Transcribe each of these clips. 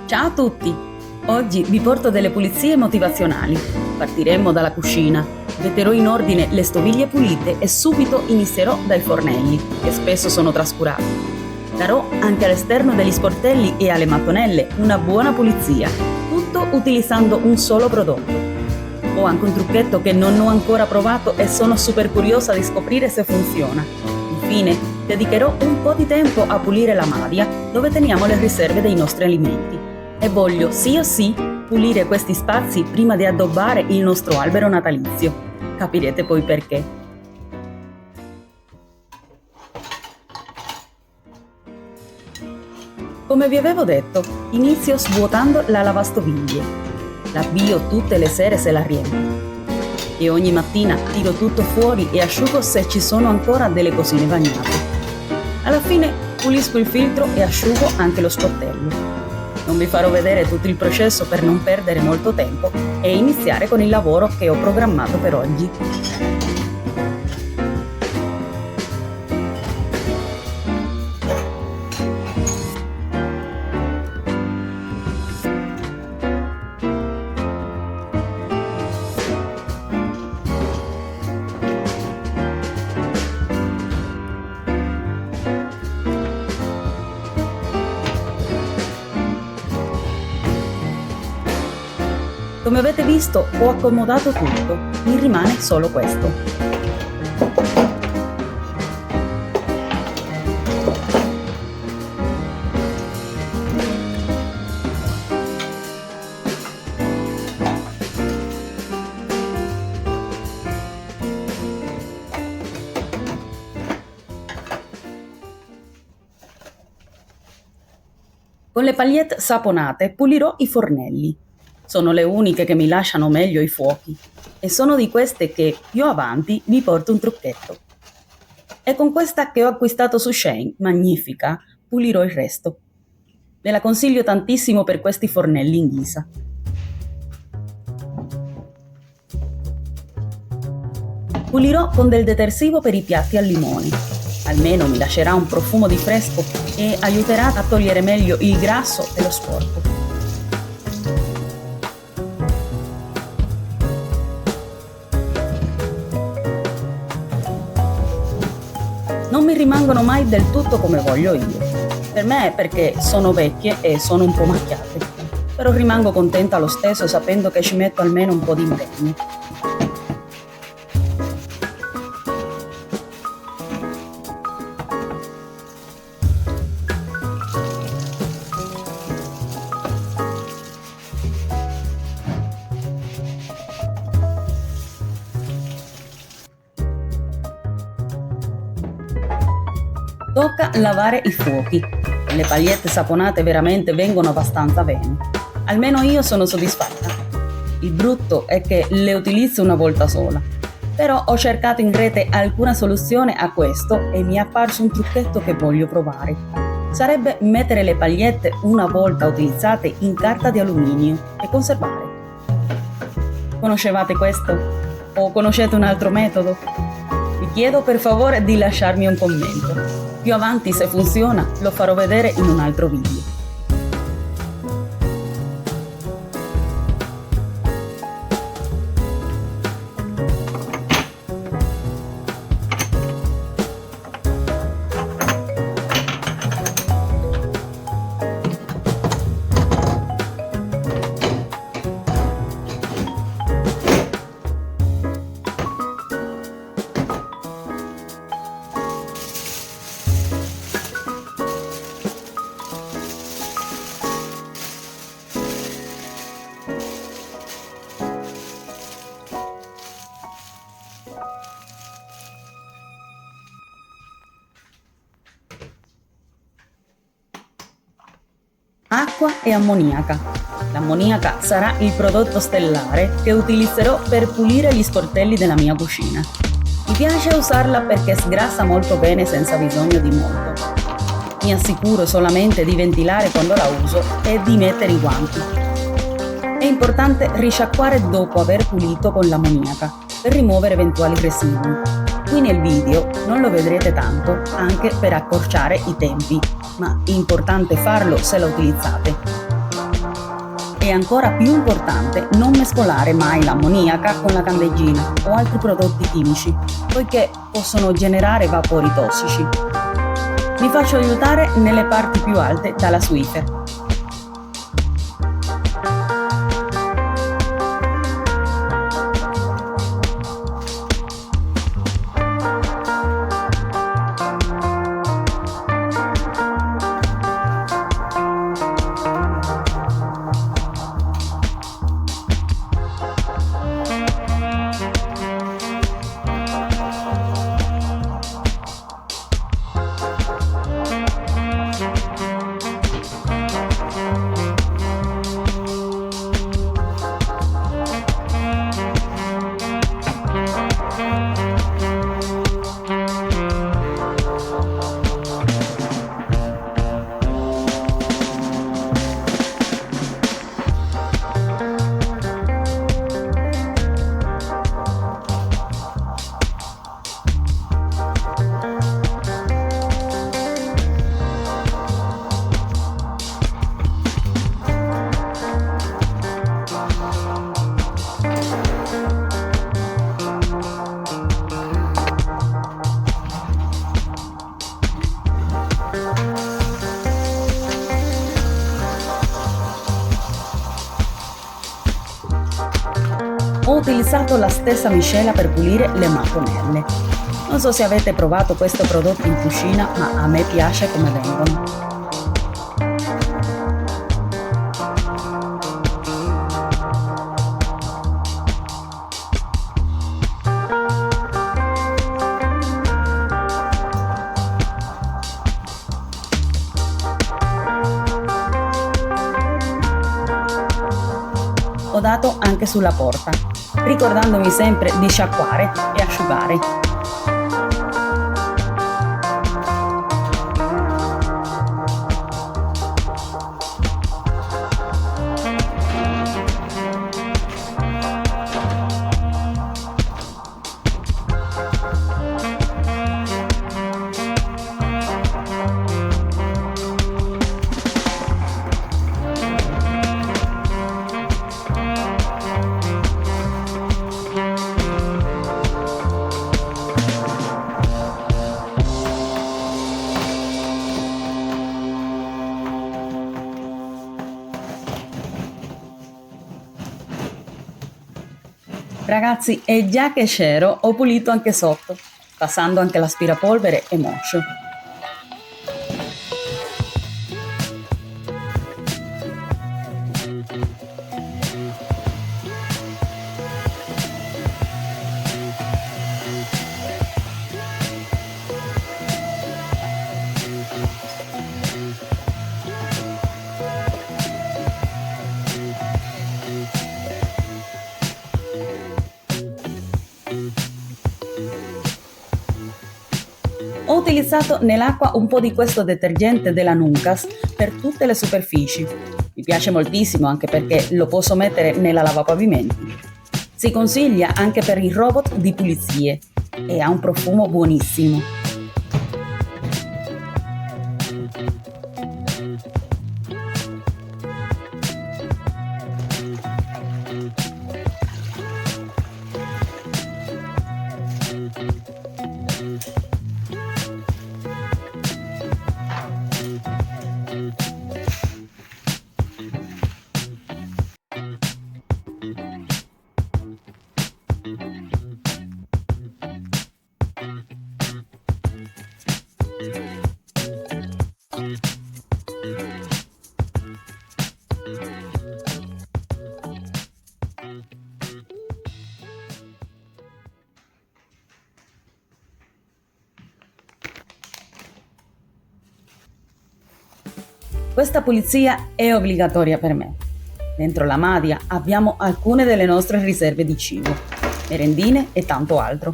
Ciao a tutti! Oggi vi porto delle pulizie motivazionali. Partiremo dalla cucina, metterò in ordine le stoviglie pulite e subito inizierò dai fornelli, che spesso sono trascurati. Darò anche all'esterno degli sportelli e alle mattonelle una buona pulizia, tutto utilizzando un solo prodotto. Ho anche un trucchetto che non ho ancora provato e sono super curiosa di scoprire se funziona. Infine, dedicherò un po' di tempo a pulire la madia dove teniamo le riserve dei nostri alimenti. E voglio sì o sì pulire questi spazi prima di addobbare il nostro albero natalizio. Capirete poi perché. Come vi avevo detto, inizio svuotando la lavastoviglie. L'avvio tutte le sere se la riempio. E ogni mattina tiro tutto fuori e asciugo se ci sono ancora delle cosine bagnate. Alla fine pulisco il filtro e asciugo anche lo sportello. Non vi farò vedere tutto il processo per non perdere molto tempo e iniziare con il lavoro che ho programmato per oggi. Come avete visto, ho accomodato tutto, mi rimane solo questo. Con le pagliette saponate pulirò i fornelli. Sono le uniche che mi lasciano meglio i fuochi e sono di queste che più avanti vi porto un trucchetto. E con questa che ho acquistato su Shein, magnifica, pulirò il resto. Ve la consiglio tantissimo per questi fornelli in ghisa. Pulirò con del detersivo per i piatti al limone. Almeno mi lascerà un profumo di fresco e aiuterà a togliere meglio il grasso e lo sporco. Non mi rimangono mai del tutto come voglio io. Per me è perché sono vecchie e sono un po' macchiate. Però rimango contenta lo stesso sapendo che ci metto almeno un po' di impegno. Tocca lavare i fuochi. Le pagliette saponate veramente vengono abbastanza bene. Almeno io sono soddisfatta. Il brutto è che le utilizzo una volta sola. Però ho cercato in rete alcuna soluzione a questo e mi è apparso un trucchetto che voglio provare. Sarebbe mettere le pagliette una volta utilizzate in carta di alluminio e conservare. Conoscevate questo? O conoscete un altro metodo? Vi chiedo per favore di lasciarmi un commento. Più avanti, se funziona, lo farò vedere in un altro video. Acqua e ammoniaca. L'ammoniaca sarà il prodotto stellare che utilizzerò per pulire gli sportelli della mia cucina. Mi piace usarla perché sgrassa molto bene senza bisogno di molto. Mi assicuro solamente di ventilare quando la uso e di mettere i guanti. È importante risciacquare dopo aver pulito con l'ammoniaca per rimuovere eventuali residui. Qui nel video non lo vedrete tanto, anche per accorciare i tempi, ma è importante farlo se la utilizzate. E ancora più importante, non mescolare mai l'ammoniaca con la candeggina o altri prodotti chimici, poiché possono generare vapori tossici. Mi faccio aiutare nelle parti più alte dalla Swiffer. Ho utilizzato la stessa miscela per pulire le mattonelle. Non so se avete provato questo prodotto in cucina, ma a me piace come vengono. Ho dato anche sulla porta, ricordandomi sempre di sciacquare e asciugare. Ragazzi, e già che c'ero, ho pulito anche sotto, passando anche l'aspirapolvere e moscio. Ho utilizzato nell'acqua un po' di questo detergente della Nuncas per tutte le superfici. Mi piace moltissimo anche perché lo posso mettere nella lavapavimenti. Si consiglia anche per i robot di pulizie e ha un profumo buonissimo. Questa pulizia è obbligatoria per me. Dentro la Madia abbiamo alcune delle nostre riserve di cibo, merendine e tanto altro.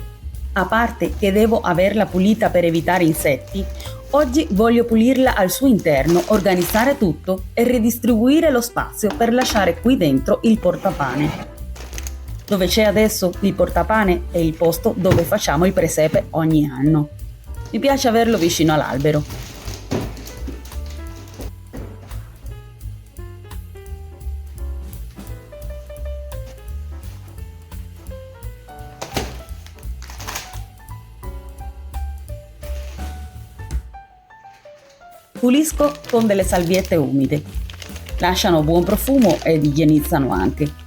A parte che devo averla pulita per evitare insetti, oggi voglio pulirla al suo interno, organizzare tutto e ridistribuire lo spazio per lasciare qui dentro il portapane. Dove c'è adesso il portapane è il posto dove facciamo il presepe ogni anno. Mi piace averlo vicino all'albero. pulisco con delle salviette umide. Lasciano buon profumo ed igienizzano anche.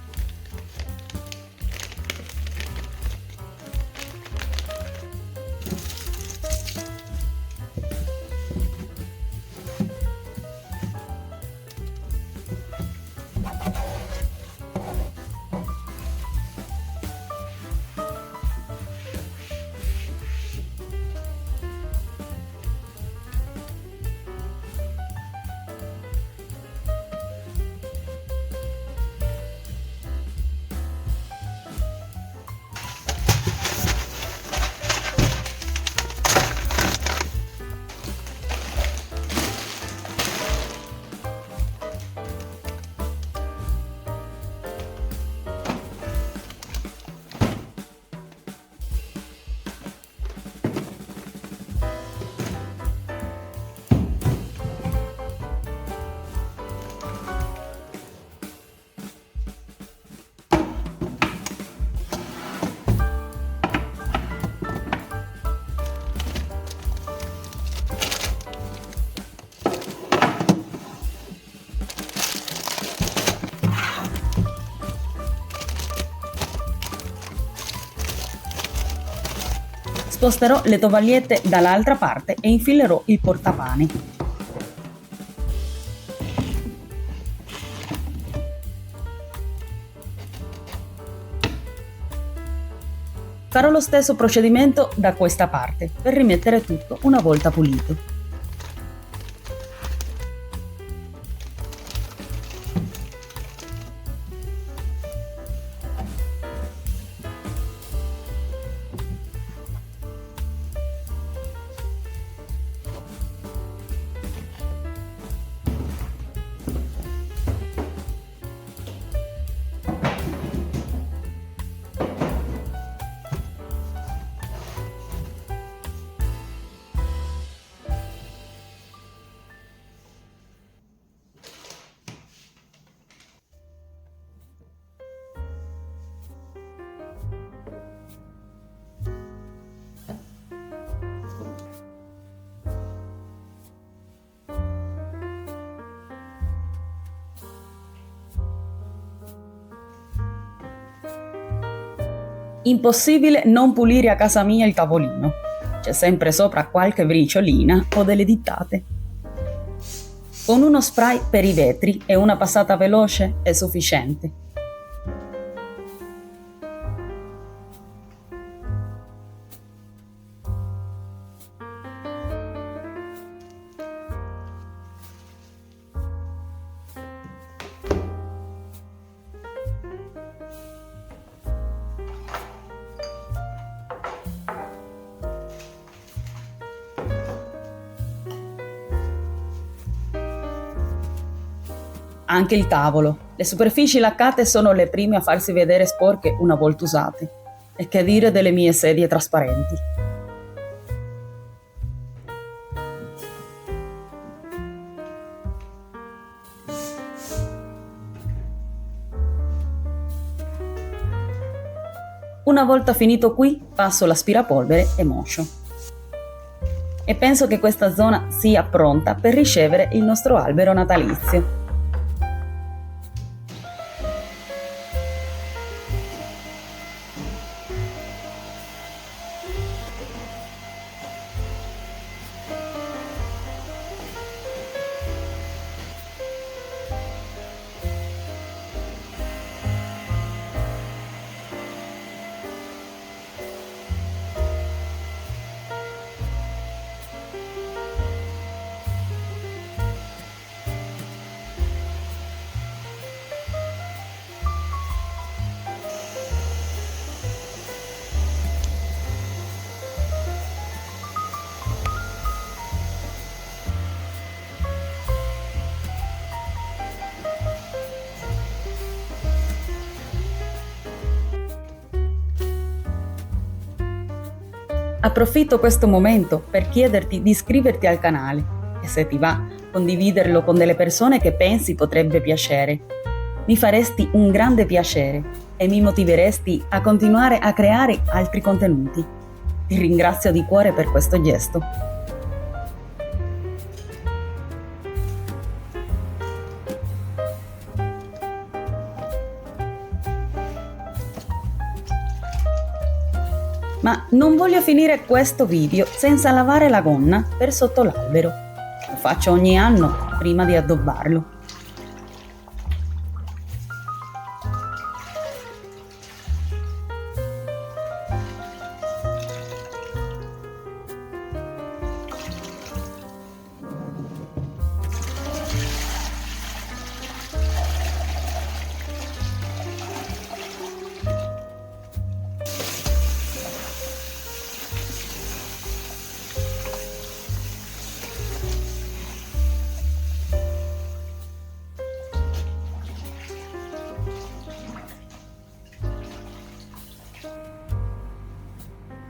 Sposterò le tovagliette dall'altra parte e infilerò il portapane. Farò lo stesso procedimento da questa parte per rimettere tutto una volta pulito. Impossibile non pulire a casa mia il tavolino. C'è sempre sopra qualche briciolina o delle dittate. Con uno spray per i vetri e una passata veloce è sufficiente. Anche il tavolo. Le superfici laccate sono le prime a farsi vedere sporche una volta usate. E che dire delle mie sedie trasparenti. Una volta finito qui, passo l'aspirapolvere e moscio. E penso che questa zona sia pronta per ricevere il nostro albero natalizio. Approfitto questo momento per chiederti di iscriverti al canale e, se ti va, condividerlo con delle persone che pensi potrebbe piacere. Mi faresti un grande piacere e mi motiveresti a continuare a creare altri contenuti. Ti ringrazio di cuore per questo gesto. Ma non voglio finire questo video senza lavare la gonna per sotto l'albero. Lo faccio ogni anno prima di addobbarlo.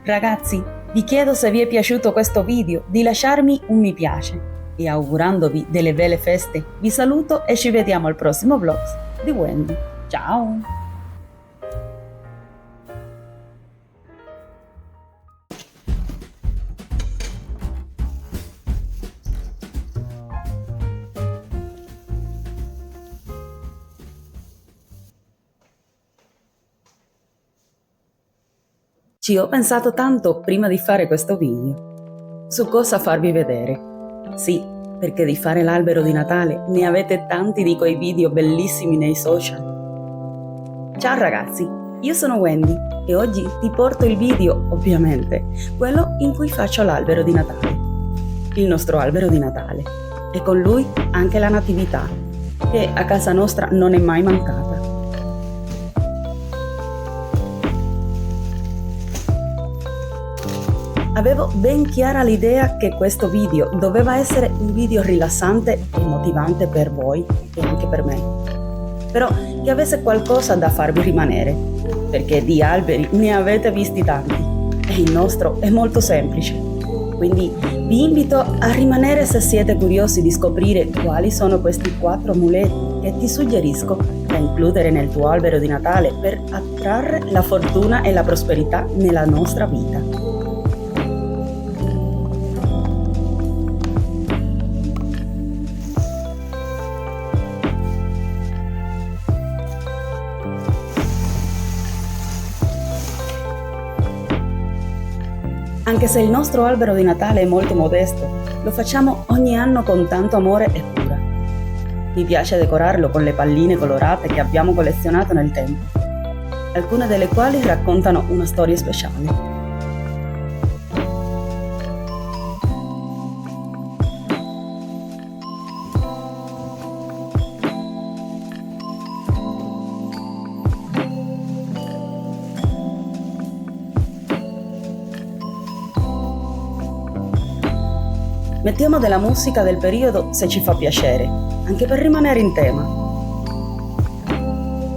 Ragazzi, vi chiedo se vi è piaciuto questo video di lasciarmi un mi piace e augurandovi delle belle feste vi saluto e ci vediamo al prossimo vlog di Wendy. Ciao! Ci ho pensato tanto prima di fare questo video, su cosa farvi vedere. Sì, perché di fare l'albero di Natale ne avete tanti di quei video bellissimi nei social. Ciao ragazzi, io sono Wendy e oggi ti porto il video, ovviamente, quello in cui faccio l'albero di Natale. Il nostro albero di Natale. E con lui anche la natività, che a casa nostra non è mai mancata. Avevo ben chiara l'idea che questo video doveva essere un video rilassante e motivante per voi e anche per me, però che avesse qualcosa da farvi rimanere, perché di alberi ne avete visti tanti e il nostro è molto semplice. Quindi vi invito a rimanere se siete curiosi di scoprire quali sono questi 4 amuleti che ti suggerisco da includere nel tuo albero di Natale per attrarre la fortuna e la prosperità nella nostra vita. Anche se il nostro albero di Natale è molto modesto, lo facciamo ogni anno con tanto amore e cura. Mi piace decorarlo con le palline colorate che abbiamo collezionato nel tempo, alcune delle quali raccontano una storia speciale. Mettiamo della musica del periodo se ci fa piacere, anche per rimanere in tema.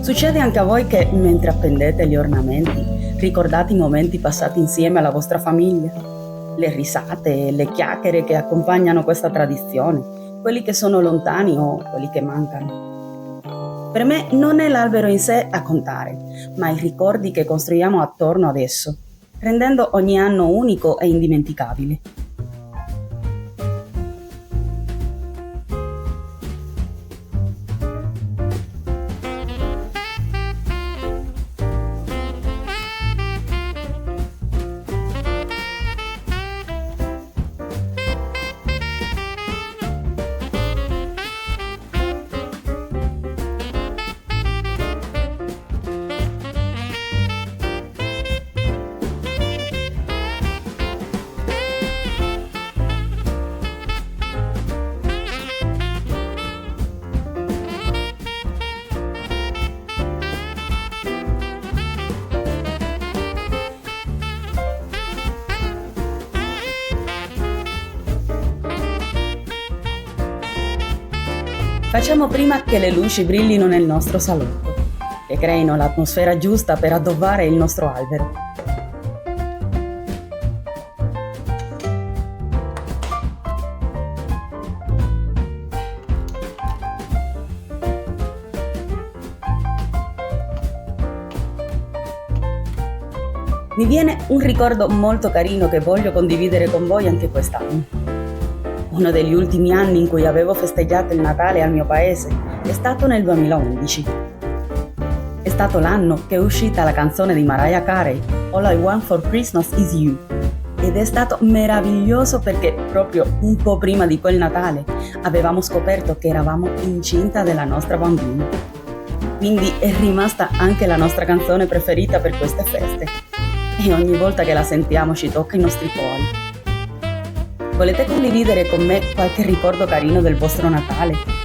Succede anche a voi che, mentre appendete gli ornamenti, ricordate i momenti passati insieme alla vostra famiglia? Le risate e le chiacchiere che accompagnano questa tradizione, quelli che sono lontani o quelli che mancano. Per me non è l'albero in sé a contare, ma i ricordi che costruiamo attorno ad esso, rendendo ogni anno unico e indimenticabile. Facciamo prima che le luci brillino nel nostro salotto, che creino l'atmosfera giusta per addobbare il nostro albero. Mi viene un ricordo molto carino che voglio condividere con voi anche quest'anno. Uno degli ultimi anni in cui avevo festeggiato il Natale al mio paese è stato nel 2011. È stato l'anno che è uscita la canzone di Mariah Carey, All I Want for Christmas Is You. Ed è stato meraviglioso perché proprio un po' prima di quel Natale avevamo scoperto che eravamo incinta della nostra bambina. Quindi è rimasta anche la nostra canzone preferita per queste feste. E ogni volta che la sentiamo ci tocca i nostri cuori. Volete condividere con me qualche ricordo carino del vostro Natale?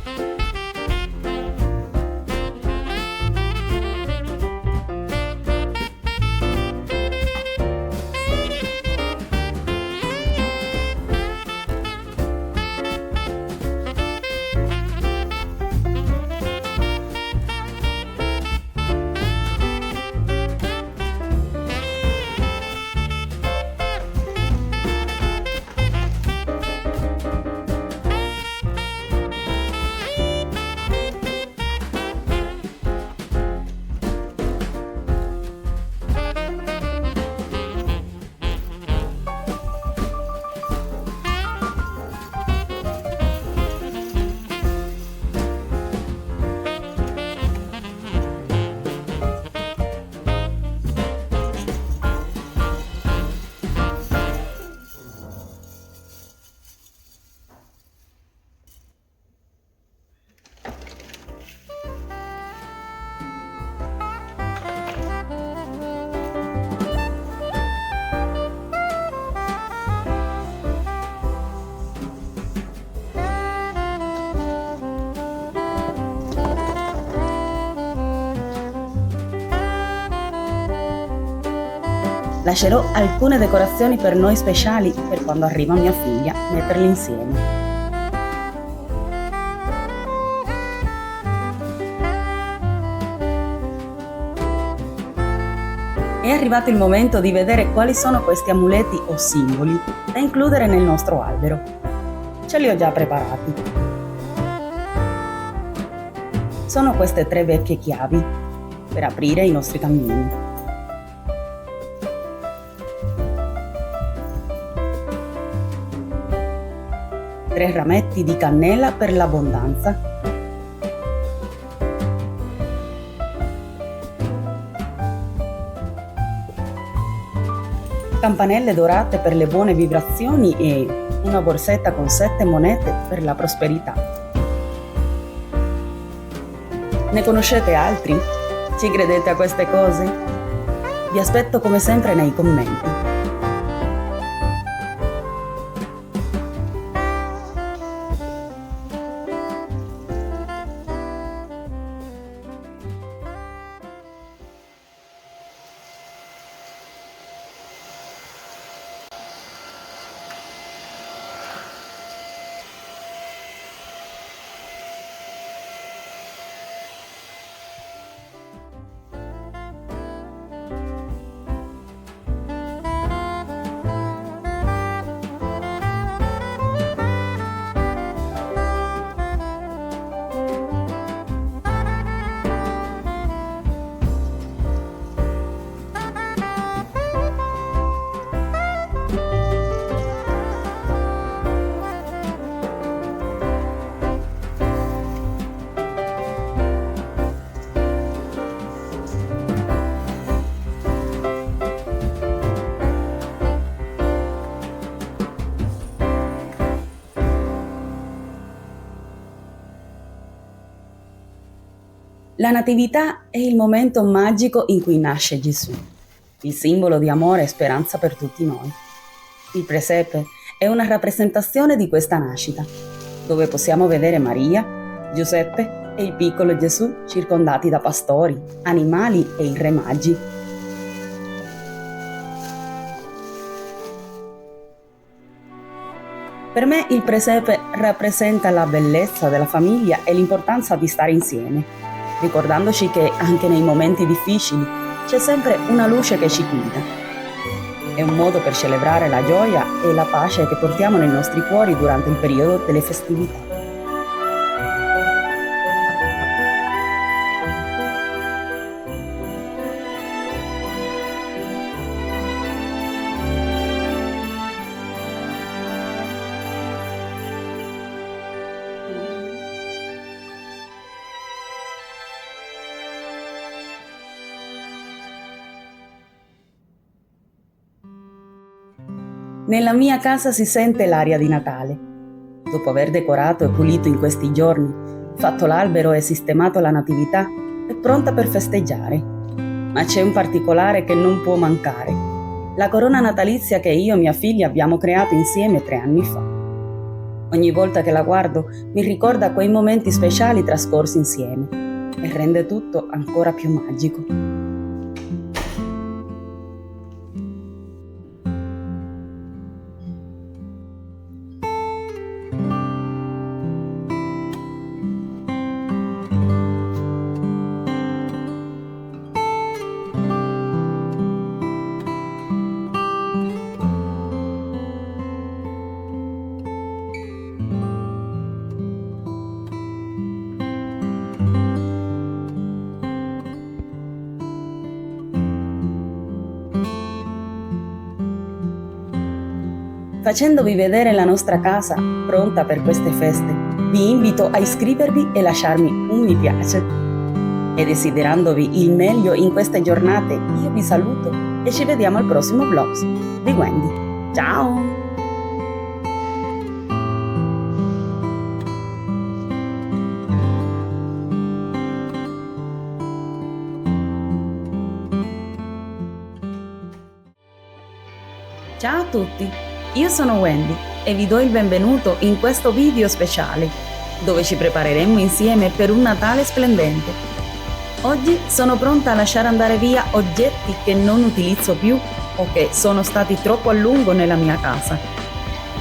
Lascerò alcune decorazioni per noi speciali per quando arriva mia figlia, metterle insieme. È arrivato il momento di vedere quali sono questi amuleti o simboli da includere nel nostro albero. Ce li ho già preparati. Sono queste 3 vecchie chiavi per aprire i nostri cammini. 3 rametti di cannella per l'abbondanza. Campanelle dorate per le buone vibrazioni e una borsetta con 7 monete per la prosperità. Ne conoscete altri? Ci credete a queste cose? Vi aspetto come sempre nei commenti. La Natività è il momento magico in cui nasce Gesù, il simbolo di amore e speranza per tutti noi. Il presepe è una rappresentazione di questa nascita, dove possiamo vedere Maria, Giuseppe e il piccolo Gesù circondati da pastori, animali e i re magi. Per me il presepe rappresenta la bellezza della famiglia e l'importanza di stare insieme, ricordandoci che anche nei momenti difficili c'è sempre una luce che ci guida. È un modo per celebrare la gioia e la pace che portiamo nei nostri cuori durante il periodo delle festività. Nella mia casa si sente l'aria di Natale. Dopo aver decorato e pulito in questi giorni, fatto l'albero e sistemato la natività, è pronta per festeggiare. Ma c'è un particolare che non può mancare: la corona natalizia che io e mia figlia abbiamo creato insieme 3 anni fa. Ogni volta che la guardo mi ricorda quei momenti speciali trascorsi insieme e rende tutto ancora più magico. Facendovi vedere la nostra casa pronta per queste feste, vi invito a iscrivervi e lasciarmi un mi piace. E desiderandovi il meglio in queste giornate, io vi saluto e ci vediamo al prossimo vlog di Wendy. Ciao! Ciao a tutti, io sono Wendy e vi do il benvenuto in questo video speciale, dove ci prepareremo insieme per un Natale splendente. Oggi sono pronta a lasciare andare via oggetti che non utilizzo più o che sono stati troppo a lungo nella mia casa.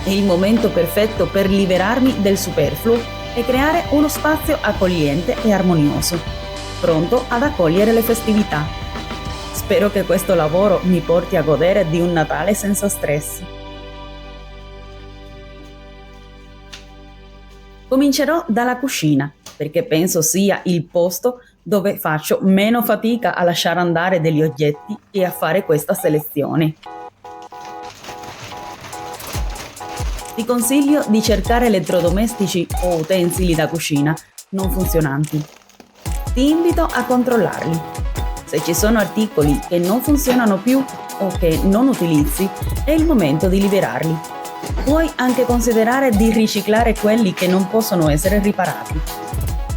È il momento perfetto per liberarmi del superfluo e creare uno spazio accogliente e armonioso, pronto ad accogliere le festività. Spero che questo lavoro mi porti a godere di un Natale senza stress. Comincerò dalla cucina, perché penso sia il posto dove faccio meno fatica a lasciare andare degli oggetti e a fare questa selezione. Ti consiglio di cercare elettrodomestici o utensili da cucina non funzionanti. Ti invito a controllarli. Se ci sono articoli che non funzionano più o che non utilizzi, è il momento di liberarli. Puoi anche considerare di riciclare quelli che non possono essere riparati.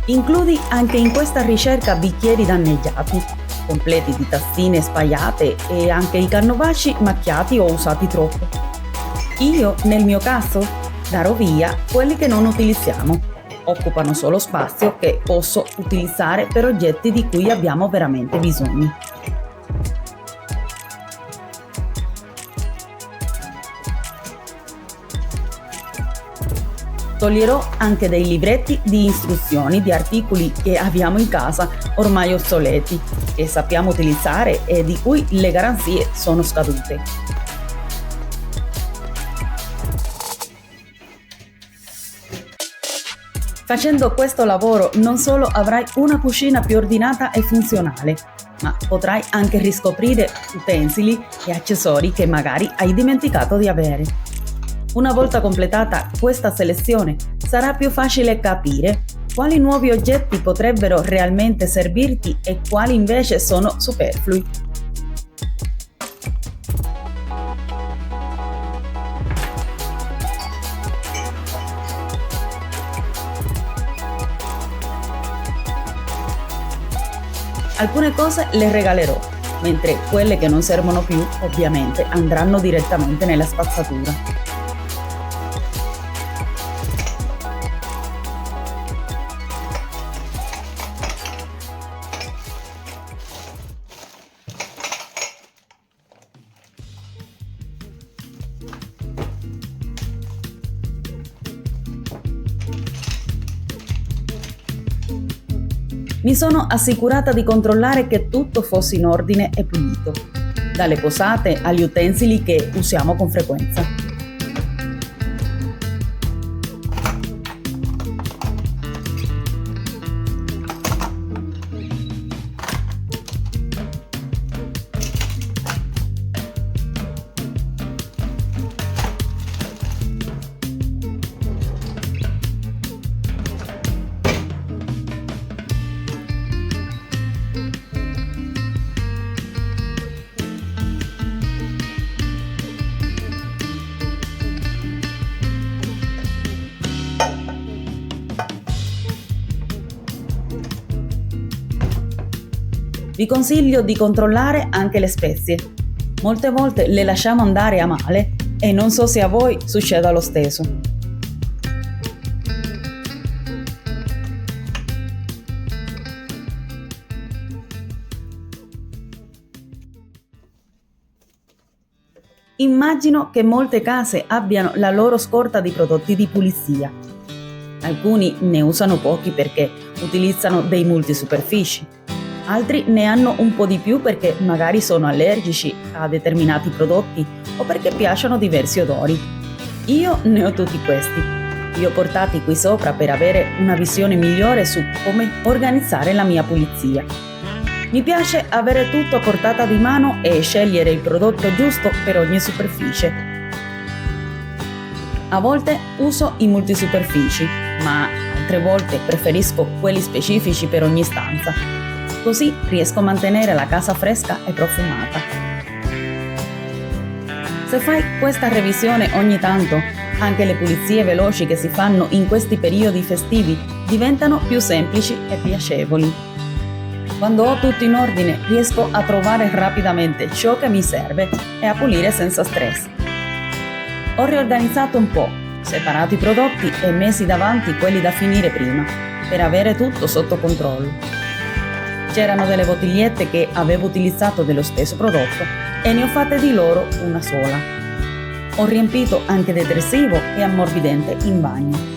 Includi anche in questa ricerca bicchieri danneggiati, completi di tazzine spaiate e anche i canovacci macchiati o usati troppo. Io, nel mio caso, darò via quelli che non utilizziamo. Occupano solo spazio che posso utilizzare per oggetti di cui abbiamo veramente bisogno. Toglierò anche dei libretti di istruzioni di articoli che abbiamo in casa ormai obsoleti, che sappiamo utilizzare e di cui le garanzie sono scadute. Facendo questo lavoro non solo avrai una cucina più ordinata e funzionale, ma potrai anche riscoprire utensili e accessori che magari hai dimenticato di avere. Una volta completata questa selezione, sarà più facile capire quali nuovi oggetti potrebbero realmente servirti e quali invece sono superflui. Alcune cose le regalerò, mentre quelle che non servono più, ovviamente, andranno direttamente nella spazzatura. Mi sono assicurata di controllare che tutto fosse in ordine e pulito, dalle posate agli utensili che usiamo con frequenza. Vi consiglio di controllare anche le spezie. Molte volte le lasciamo andare a male e non so se a voi succeda lo stesso. Immagino che molte case abbiano la loro scorta di prodotti di pulizia. Alcuni ne usano pochi perché utilizzano dei multisuperfici. Altri ne hanno un po' di più perché magari sono allergici a determinati prodotti o perché piacciono diversi odori. Io ne ho tutti questi. Li ho portati qui sopra per avere una visione migliore su come organizzare la mia pulizia. Mi piace avere tutto a portata di mano e scegliere il prodotto giusto per ogni superficie. A volte uso i multisuperfici, ma altre volte preferisco quelli specifici per ogni stanza. Così riesco a mantenere la casa fresca e profumata. Se fai questa revisione ogni tanto, anche le pulizie veloci che si fanno in questi periodi festivi diventano più semplici e piacevoli. Quando ho tutto in ordine, riesco a trovare rapidamente ciò che mi serve e a pulire senza stress. Ho riorganizzato un po', separato i prodotti e messi davanti quelli da finire prima, per avere tutto sotto controllo. C'erano delle bottigliette che avevo utilizzato dello stesso prodotto e ne ho fatte di loro una sola. Ho riempito anche detersivo e ammorbidente in bagno.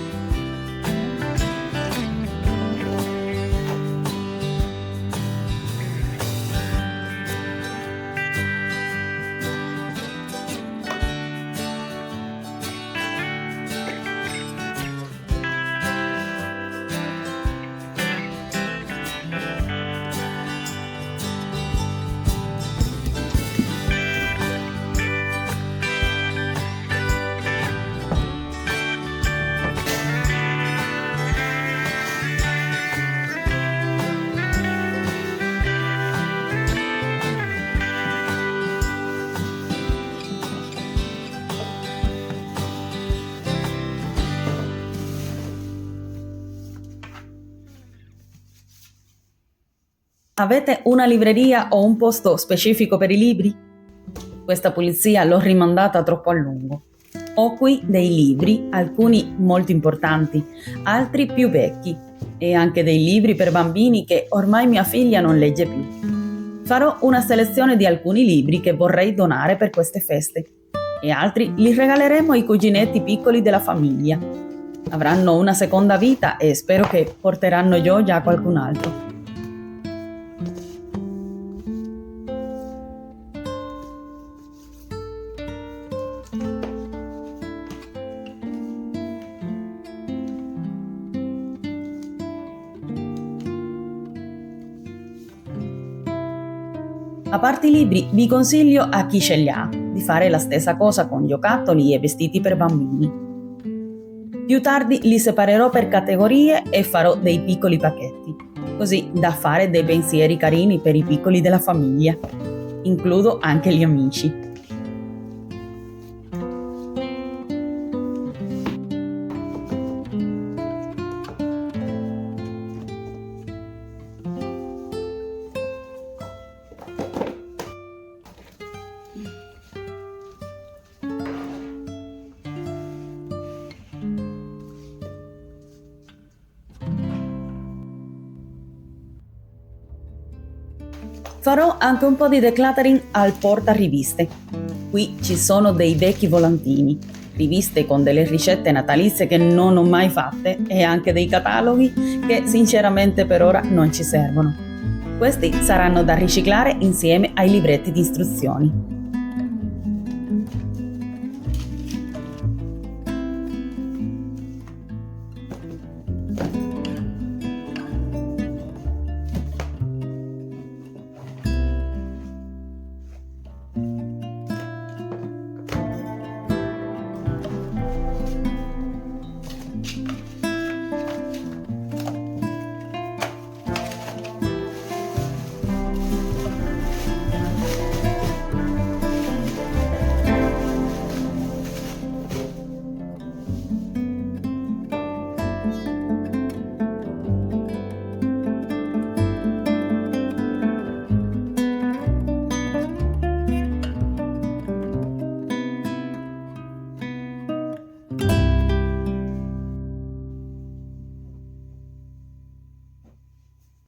Avete una libreria o un posto specifico per i libri? Questa pulizia l'ho rimandata troppo a lungo. Ho qui dei libri, alcuni molto importanti, altri più vecchi, e anche dei libri per bambini che ormai mia figlia non legge più. Farò una selezione di alcuni libri che vorrei donare per queste feste, e altri li regaleremo ai cuginetti piccoli della famiglia. Avranno una seconda vita e spero che porteranno gioia a qualcun altro. A parte i libri, vi consiglio a chi ce li ha di fare la stessa cosa con giocattoli e vestiti per bambini. Più tardi li separerò per categorie e farò dei piccoli pacchetti, così da fare dei pensieri carini per i piccoli della famiglia. Includo anche gli amici. Farò anche un po' di decluttering al portariviste. Qui ci sono dei vecchi volantini, riviste con delle ricette natalizie che non ho mai fatte e anche dei cataloghi che sinceramente per ora non ci servono. Questi saranno da riciclare insieme ai libretti di istruzioni.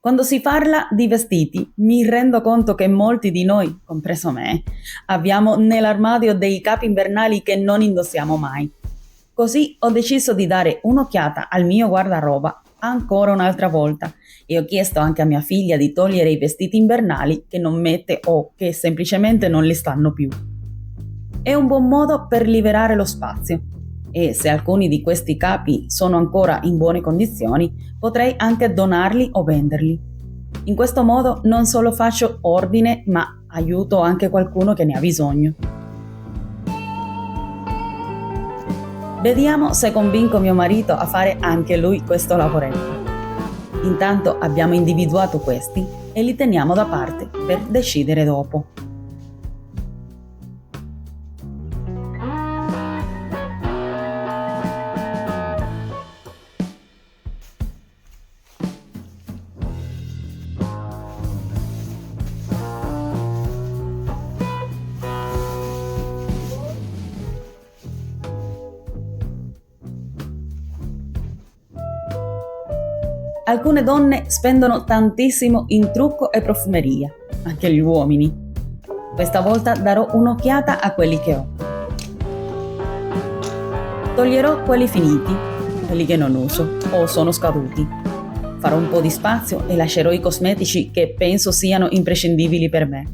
Quando si parla di vestiti, mi rendo conto che molti di noi, compreso me, abbiamo nell'armadio dei capi invernali che non indossiamo mai. Così ho deciso di dare un'occhiata al mio guardaroba ancora un'altra volta e ho chiesto anche a mia figlia di togliere i vestiti invernali che non mette o che semplicemente non le stanno più. È un buon modo per liberare lo spazio e se alcuni di questi capi sono ancora in buone condizioni, potrei anche donarli o venderli. In questo modo non solo faccio ordine, ma aiuto anche qualcuno che ne ha bisogno. Vediamo se convinco mio marito a fare anche lui questo lavoretto. Intanto abbiamo individuato questi e li teniamo da parte per decidere dopo. Alcune donne spendono tantissimo in trucco e profumeria, anche gli uomini. Questa volta darò un'occhiata a quelli che ho. Toglierò quelli finiti, quelli che non uso o sono scaduti. Farò un po' di spazio e lascerò i cosmetici che penso siano imprescindibili per me.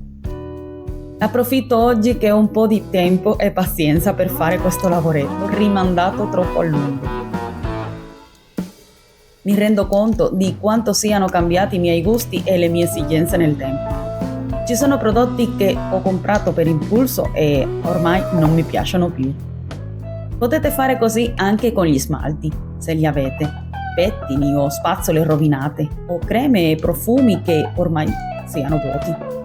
Approfitto oggi che ho un po' di tempo e pazienza per fare questo lavoretto rimandato troppo a lungo. Mi rendo conto di quanto siano cambiati i miei gusti e le mie esigenze nel tempo. Ci sono prodotti che ho comprato per impulso e ormai non mi piacciono più. Potete fare così anche con gli smalti, se li avete, pettini o spazzole rovinate, o creme e profumi che ormai siano vuoti.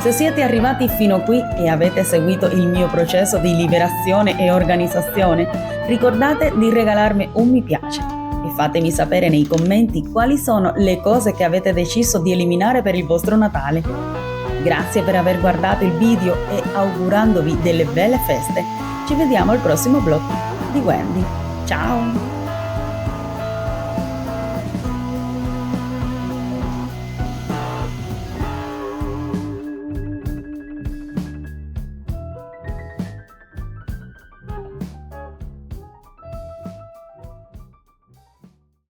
Se siete arrivati fino qui e avete seguito il mio processo di liberazione e organizzazione, ricordate di regalarmi un mi piace e fatemi sapere nei commenti quali sono le cose che avete deciso di eliminare per il vostro Natale. Grazie per aver guardato il video e augurandovi delle belle feste, ci vediamo al prossimo vlog di Wendy. Ciao!